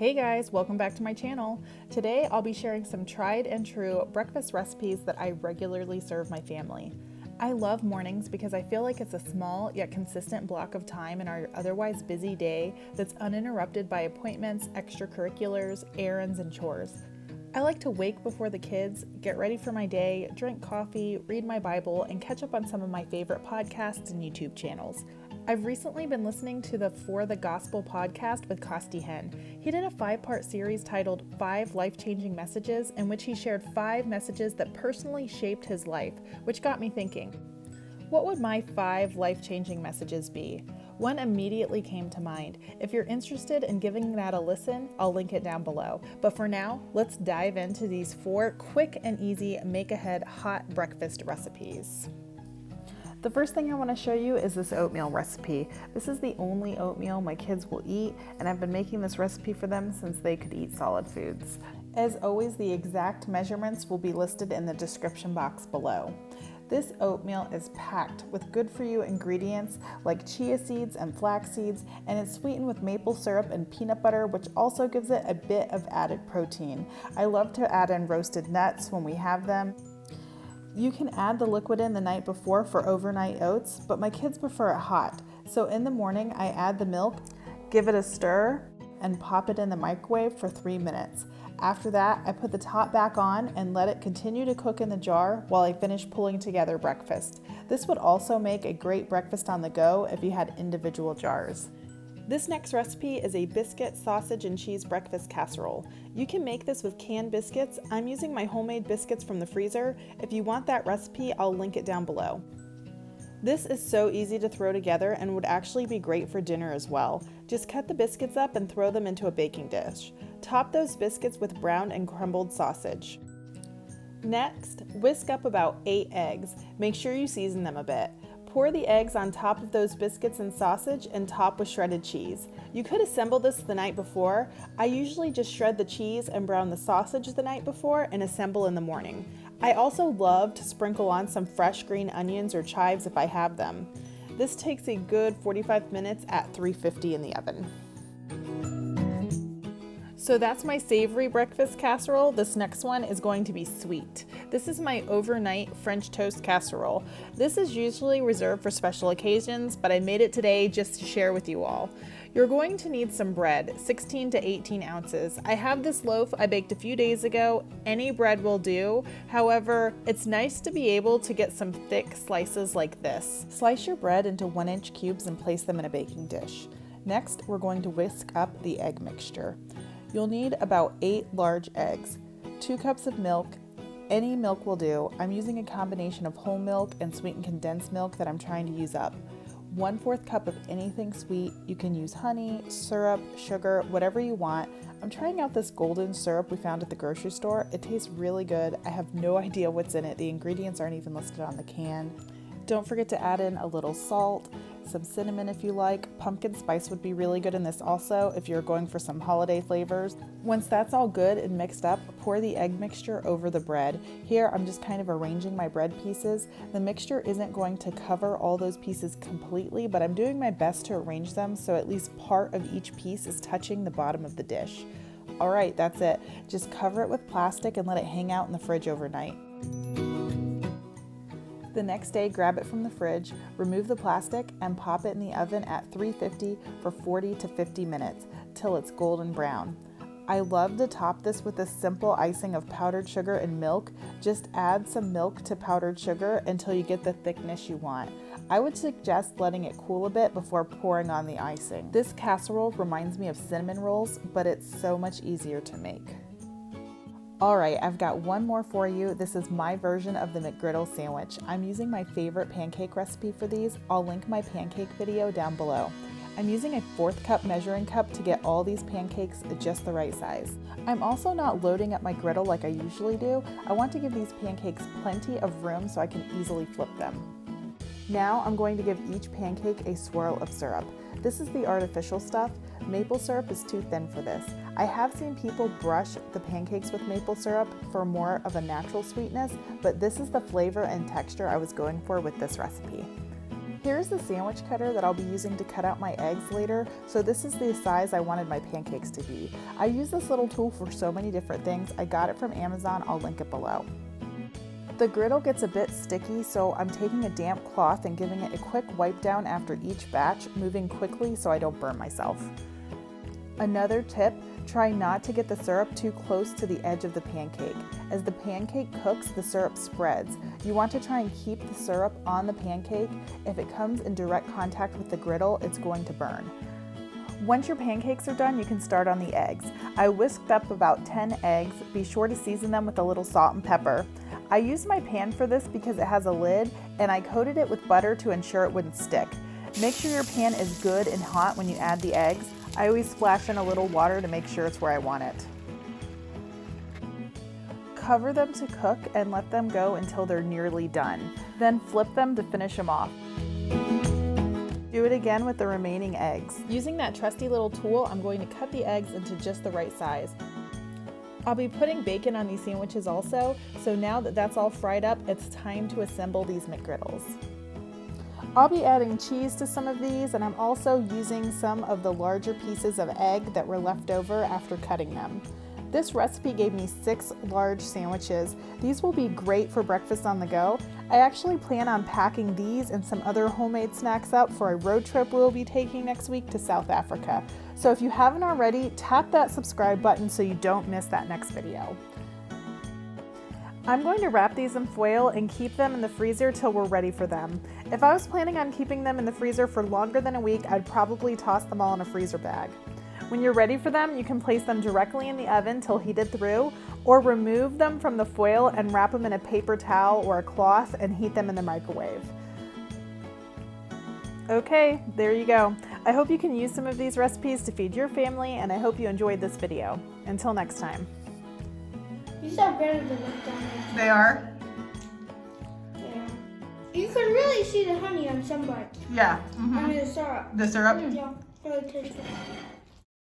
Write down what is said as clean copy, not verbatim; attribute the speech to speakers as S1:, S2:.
S1: Hey guys, welcome back to my channel. Today I'll be sharing some tried and true breakfast recipes that I regularly serve my family. I love mornings because I feel like it's a small yet consistent block of time in our otherwise busy day that's uninterrupted by appointments, extracurriculars, errands, and chores. I like to wake before the kids, get ready for my day, drink coffee, read my Bible, and catch up on some of my favorite podcasts and YouTube channels. I've recently been listening to the For the Gospel podcast with Costi Hen. He did a 5-part series titled 5 Life-Changing Messages, in which he shared 5 messages that personally shaped his life, which got me thinking, what would my 5 life-changing messages be? One immediately came to mind. If you're interested in giving that a listen, I'll link it down below. But for now, let's dive into these 4 quick and easy make-ahead hot breakfast recipes. The first thing I want to show you is this oatmeal recipe. This is the only oatmeal my kids will eat, and I've been making this recipe for them since they could eat solid foods. As always, the exact measurements will be listed in the description box below. This oatmeal is packed with good-for-you ingredients like chia seeds and flax seeds, and it's sweetened with maple syrup and peanut butter, which also gives it a bit of added protein. I love to add in roasted nuts when we have them. You can add the liquid in the night before for overnight oats, but my kids prefer it hot. So in the morning, I add the milk, give it a stir, and pop it in the microwave for 3 minutes. After that, I put the top back on and let it continue to cook in the jar while I finish pulling together breakfast. This would also make a great breakfast on the go if you had individual jars. This next recipe is a biscuit, sausage, and cheese breakfast casserole. You can make this with canned biscuits. I'm using my homemade biscuits from the freezer. If you want that recipe, I'll link it down below. This is so easy to throw together and would actually be great for dinner as well. Just cut the biscuits up and throw them into a baking dish. Top those biscuits with browned and crumbled sausage. Next, whisk up about 8 eggs. Make sure you season them a bit. Pour the eggs on top of those biscuits and sausage and top with shredded cheese. You could assemble this the night before. I usually just shred the cheese and brown the sausage the night before and assemble in the morning. I also love to sprinkle on some fresh green onions or chives if I have them. This takes a good 45 minutes at 350 in the oven. So that's my savory breakfast casserole. This next one is going to be sweet. This is my overnight French toast casserole. This is usually reserved for special occasions, but I made it today just to share with you all. You're going to need some bread, 16 to 18 ounces. I have this loaf I baked a few days ago. Any bread will do. However, it's nice to be able to get some thick slices like this. Slice your bread into 1-inch cubes and place them in a baking dish. Next, we're going to whisk up the egg mixture. You'll need about 8 large eggs, 2 cups of milk. Any milk will do. I'm using a combination of whole milk and sweetened condensed milk that I'm trying to use up. 1/4 cup of anything sweet. You can use honey, syrup, sugar, whatever you want. I'm trying out this golden syrup we found at the grocery store. It tastes really good. I have no idea what's in it. The ingredients aren't even listed on the can. Don't forget to add in a little salt, some cinnamon if you like. Pumpkin spice would be really good in this also if you're going for some holiday flavors. Once that's all good and mixed up, pour the egg mixture over the bread. Here I'm just kind of arranging my bread pieces. The mixture isn't going to cover all those pieces completely, but I'm doing my best to arrange them so at least part of each piece is touching the bottom of the dish. All right, that's it. Just cover it with plastic and let it hang out in the fridge overnight. The next day, grab it from the fridge, remove the plastic, and pop it in the oven at 350 for 40 to 50 minutes till it's golden brown. I love to top this with a simple icing of powdered sugar and milk. Just add some milk to powdered sugar until you get the thickness you want. I would suggest letting it cool a bit before pouring on the icing. This casserole reminds me of cinnamon rolls, but it's so much easier to make. All right, I've got one more for you. This is my version of the McGriddle sandwich. I'm using my favorite pancake recipe for these. I'll link my pancake video down below. I'm using a 1/4 cup measuring cup to get all these pancakes just the right size. I'm also not loading up my griddle like I usually do. I want to give these pancakes plenty of room so I can easily flip them. Now I'm going to give each pancake a swirl of syrup. This is the artificial stuff. Maple syrup is too thin for this. I have seen people brush the pancakes with maple syrup for more of a natural sweetness, but this is the flavor and texture I was going for with this recipe. Here's the sandwich cutter that I'll be using to cut out my eggs later. So this is the size I wanted my pancakes to be. I use this little tool for so many different things. I got it from Amazon, I'll link it below. The griddle gets a bit sticky, so I'm taking a damp cloth and giving it a quick wipe down after each batch, moving quickly so I don't burn myself. Another tip, try not to get the syrup too close to the edge of the pancake. As the pancake cooks, the syrup spreads. You want to try and keep the syrup on the pancake. If it comes in direct contact with the griddle, it's going to burn. Once your pancakes are done, you can start on the eggs. I whisked up about 10 eggs. Be sure to season them with a little salt and pepper. I used my pan for this because it has a lid, and I coated it with butter to ensure it wouldn't stick. Make sure your pan is good and hot when you add the eggs. I always splash in a little water to make sure it's where I want it. Cover them to cook and let them go until they're nearly done. Then flip them to finish them off. Do it again with the remaining eggs. Using that trusty little tool, I'm going to cut the eggs into just the right size. I'll be putting bacon on these sandwiches also, so now that that's all fried up, it's time to assemble these McGriddles. I'll be adding cheese to some of these, and I'm also using some of the larger pieces of egg that were left over after cutting them. This recipe gave me 6 large sandwiches. These will be great for breakfast on the go. I actually plan on packing these and some other homemade snacks up for a road trip we'll be taking next week to South Africa. So if you haven't already, tap that subscribe button so you don't miss that next video. I'm going to wrap these in foil and keep them in the freezer till we're ready for them. If I was planning on keeping them in the freezer for longer than a week, I'd probably toss them all in a freezer bag. When you're ready for them, you can place them directly in the oven till heated through, or remove them from the foil and wrap them in a paper towel or a cloth and heat them in the microwave. Okay, there you go. I hope you can use some of these recipes to feed your family, and I hope you enjoyed this video. Until next time.
S2: These are better than McDonald's.
S1: They are?
S2: Yeah. You can really see the honey on some bites.
S1: Yeah.
S2: I mean the syrup.
S1: The syrup?
S2: Yeah, really tasty.